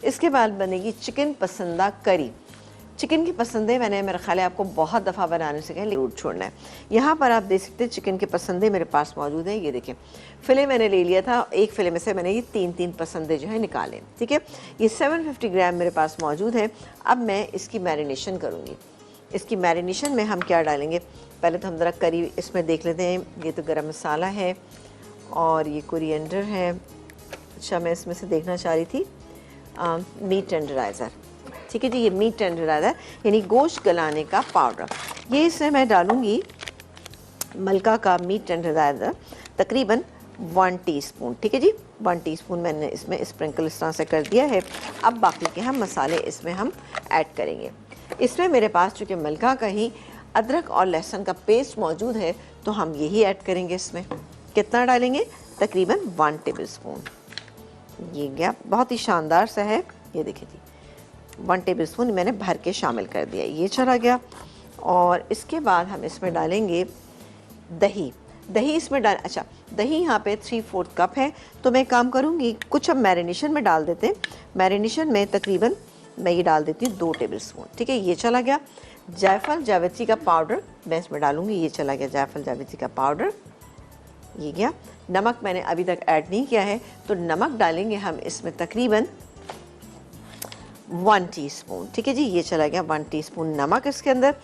इसके बाद बनेगी चिकन पसंदा करी। चिकन की पसंदे मैंने मेरा ख्याल है आपको बहुत दफ़ा बनाने से कहा, जरूर छोड़ना है। यहाँ पर आप देख सकते हैं चिकन के पसंदे मेरे पास मौजूद हैं। ये देखें, फ़िले मैंने ले लिया था, एक फ़िले में से मैंने ये 3 पसंदे जो है निकाले। ठीक है, ये 750 ग्राम मेरे पास मौजूद है। अब मैं इसकी मैरिनेशन करूँगी। इसकी मैरिनेशन में हम क्या डालेंगे, पहले तो हम ज़रा करी इसमें देख लेते हैं। ये तो गरम मसाला है और ये कोरिएंडर है। अच्छा, मैं इसमें से देखना चाह रही थी मीट टेंडराइज़र। ठीक है जी, ये मीट टेंडराइज़र यानी गोश्त गलाने का पाउडर। ये इसमें मैं डालूँगी मलका का मीट टेंडराइज़र, तकरीबन 1 टीस्पून। ठीक है जी, 1 टीस्पून मैंने इसमें स्प्रिंकल इस तरह से कर दिया है। अब बाकी के हम मसाले इसमें हम ऐड करेंगे। इसमें मेरे पास चूँकि मलका का ही अदरक और लहसुन का पेस्ट मौजूद है, तो हम यही ऐड करेंगे। इसमें कितना डालेंगे, तकरीबन 1 टेबल स्पून। ये गया, बहुत ही शानदार सा है। ये देखिए जी, 1 टेबल स्पून मैंने भर के शामिल कर दिया, ये चला गया। और इसके बाद हम इसमें डालेंगे दही। दही इसमें डाल, अच्छा दही यहाँ पे 3/4 कप है। तो मैं काम करूँगी, कुछ हम मैरिनेशन में डाल देते हैं। मैरिनेशन में तकरीबन मैं ये डाल देती हूँ 2 टेबल स्पून। ठीक है, ये चला गया। जायफल जावित्री का पाउडर मैं इसमें डालूँगी, ये चला गया जायफल जावित्री का पाउडर, ये गया। नमक मैंने अभी तक ऐड नहीं किया है, तो नमक डालेंगे हम इसमें तकरीबन 1 टीस्पून। ठीक है जी, ये चला गया 1 टीस्पून नमक इसके अंदर।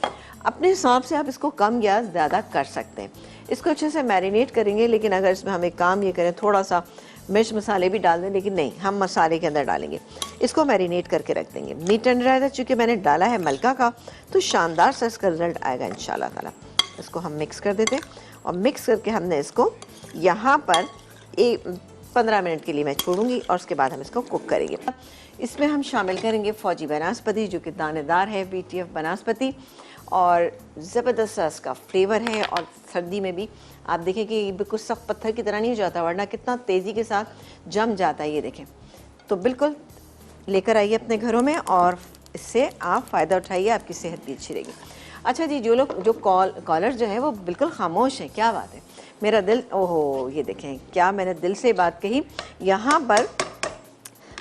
अपने हिसाब से आप इसको कम या ज़्यादा कर सकते हैं। इसको अच्छे से मैरिनेट करेंगे, लेकिन अगर इसमें हम एक काम ये करें, थोड़ा सा मिर्च मसाले भी डाल दें, लेकिन नहीं, हम मसाले के अंदर डालेंगे। इसको मैरिनेट करके रख देंगे। मीट टेंडराइज़र चूँकि मैंने डाला है मलका का, तो शानदार सा इसका रिजल्ट आएगा इंशाल्लाह ताला। इसको हम मिक्स कर देते हैं और मिक्स करके हमने इसको यहाँ पर 15 मिनट के लिए मैं छोड़ूंगी और उसके बाद हम इसको कुक करेंगे। इसमें हम शामिल करेंगे फौजी बनास्पति, जो कि दानेदार है, BTF बनास्पति, और ज़बरदस्त सा इसका फ्लेवर है। और सर्दी में भी आप देखें कि बिल्कुल सख्त पत्थर की तरह नहीं हो जाता, वरना कितना तेज़ी के साथ जम जाता है। ये देखें, तो बिल्कुल लेकर आइए अपने घरों में और इससे आप फ़ायदा उठाइए, आपकी सेहत भी अच्छी रहेगी। अच्छा जी, जो कॉलर जो है वो बिल्कुल खामोश है, क्या बात है। मेरा दिल, ओहो ये देखें, क्या मैंने दिल से बात कही। यहाँ पर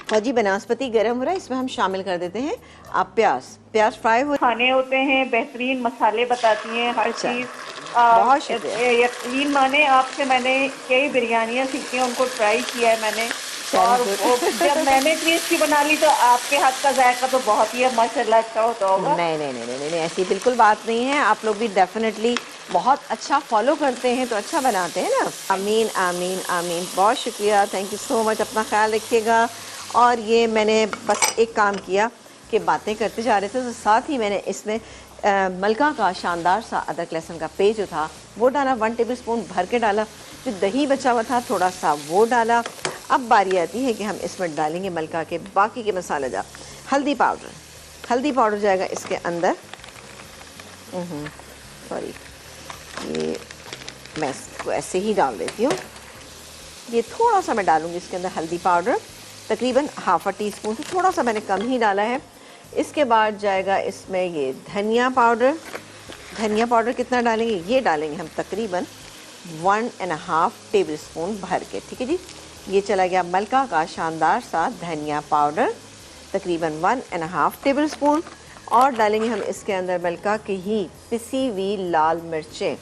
फौजी बनास्पति गर्म हो रहा है, इसमें हम शामिल कर देते हैं आप प्याज फ्राई हुए खाने होते हैं, बेहतरीन मसाले बताती हैं, हर चीज़। बहुत शुक्रिया। यकीन माने, आपसे मैंने कई बिरयानियाँ सीखी हैं, उनको ट्राई किया है मैंने, और जब मैंने इतनी अच्छी बना ली तो आपके हाथ का जायका तो बहुत ही माशाल्लाह अच्छा होता होगा। नहीं, ऐसी बिल्कुल बात नहीं है। आप लोग भी डेफिनेटली बहुत अच्छा फॉलो करते हैं तो अच्छा बनाते हैं ना। आमीन आमीन आमीन, बहुत शुक्रिया, थैंक यू सो मच। अपना ख्याल रखिएगा। और ये मैंने बस एक काम किया कि बातें करते जा रहे थे, तो साथ ही मैंने इसमें मलका का शानदार सा अदरक लहसुन का पेस्ट जो था वो डाला, 1 टेबल स्पून भर के डाला। जो दही बचा हुआ था थोड़ा सा वो डाला। अब बारी आती है कि हम इसमें डालेंगे मलका के बाकी के मसाले। हल्दी पाउडर जाएगा इसके अंदर। सॉरी, ये मैं इसको ऐसे ही डाल देती हूँ। ये थोड़ा सा मैं डालूँगी इसके अंदर हल्दी पाउडर, तकरीबन ½ टीस्पून, तो थोड़ा सा मैंने कम ही डाला है। इसके बाद जाएगा इसमें ये धनिया पाउडर कितना डालेंगे, ये डालेंगे हम तकरीबन 1½ टेबल स्पून भर के। ठीक है जी, ये चला गया मलका का शानदार सा धनिया पाउडर, तकरीबन 1½ टेबल स्पून। और डालेंगे हम इसके अंदर मलका की ही पिसी हुई लाल मिर्चें,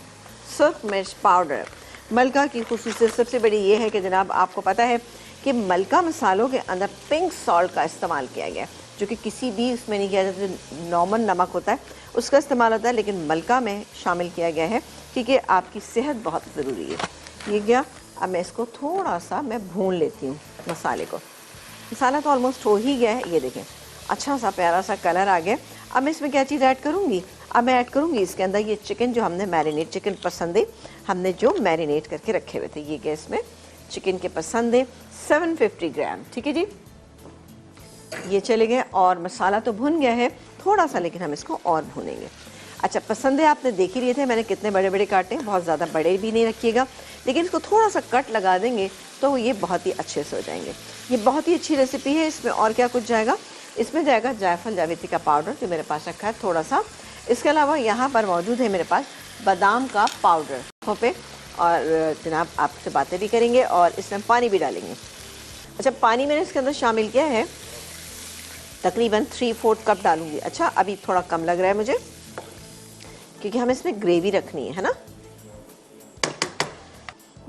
सुर्ख मिर्च पाउडर। मलका की खुसूसियत सबसे बड़ी ये है कि जनाब आपको पता है कि मलका मसालों के अंदर पिंक सॉल्ट का इस्तेमाल किया गया है, जो कि किसी भी उसमें नहीं किया जाता। जो नॉर्मल नमक होता है उसका इस्तेमाल होता है, लेकिन मलका में शामिल किया गया है क्योंकि आपकी सेहत बहुत ज़रूरी है। ये गया। अब मैं इसको थोड़ा सा मैं भून लेती हूँ मसाले को। मसाला तो ऑलमोस्ट हो ही गया है, ये देखें अच्छा सा प्यारा सा कलर आ गया। अब मैं इसमें क्या चीज़ ऐड करूँगी, अब मैं ऐड करूँगी इसके अंदर ये चिकन जो हमने चिकन पसंदे हमने जो मैरिनेट करके रखे हुए थे। ये गया इसमें चिकन के पसंदे 750 ग्राम। ठीक है जी, ये चले गए और मसाला तो भुन गया है थोड़ा सा, लेकिन हम इसको और भूनेंगे। अच्छा, पसंदे आपने देख ही लिए थे मैंने कितने बड़े बड़े काटे, बहुत ज़्यादा बड़े भी नहीं रखिएगा, लेकिन इसको थोड़ा सा कट लगा देंगे तो ये बहुत ही अच्छे से हो जाएंगे। ये बहुत ही अच्छी रेसिपी है। इसमें और क्या कुछ जाएगा, इसमें जाएगा जायफल जावित्री का पाउडर जो मेरे पास रखा है थोड़ा सा। इसके अलावा यहाँ पर मौजूद है मेरे पास बादाम का पाउडर पे, और जनाब आपसे बातें भी करेंगे और इसमें पानी भी डालेंगे। अच्छा, पानी मैंने इसके अंदर शामिल किया है तकरीबन 3/4 कप डालूंगी। अच्छा अभी थोड़ा कम लग रहा है मुझे, क्योंकि हमें इसमें ग्रेवी रखनी है ना।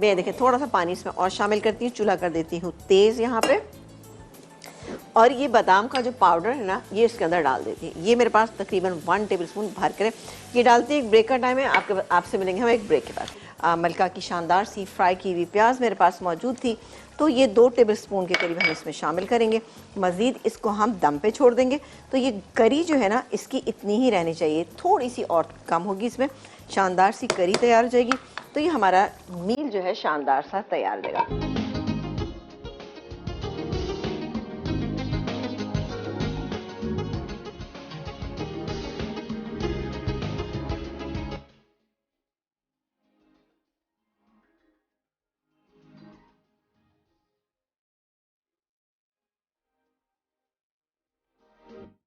मैं देखिए थोड़ा सा पानी इसमें और शामिल करती हूँ, चूल्हा कर देती हूँ तेज़ यहाँ पे, और ये बादाम का जो पाउडर है ना ये इसके अंदर डाल देती है। ये मेरे पास तकरीबन 1 टेबलस्पून भर कर ये डालती है। एक ब्रेक का टाइम है, आपसे मिलेंगे हम एक ब्रेक के बाद। मलका की शानदार सी फ्राई की हुई प्याज मेरे पास मौजूद थी, तो ये 2 टेबलस्पून के करीब हम इसमें शामिल करेंगे। मज़ीद इसको हम दम पे छोड़ देंगे। तो ये करी जो है ना इसकी इतनी ही रहनी चाहिए, थोड़ी सी और कम होगी इसमें, शानदार सी करी तैयार हो जाएगी। तो ये हमारा मील जो है शानदार सा तैयार हो जाएगा।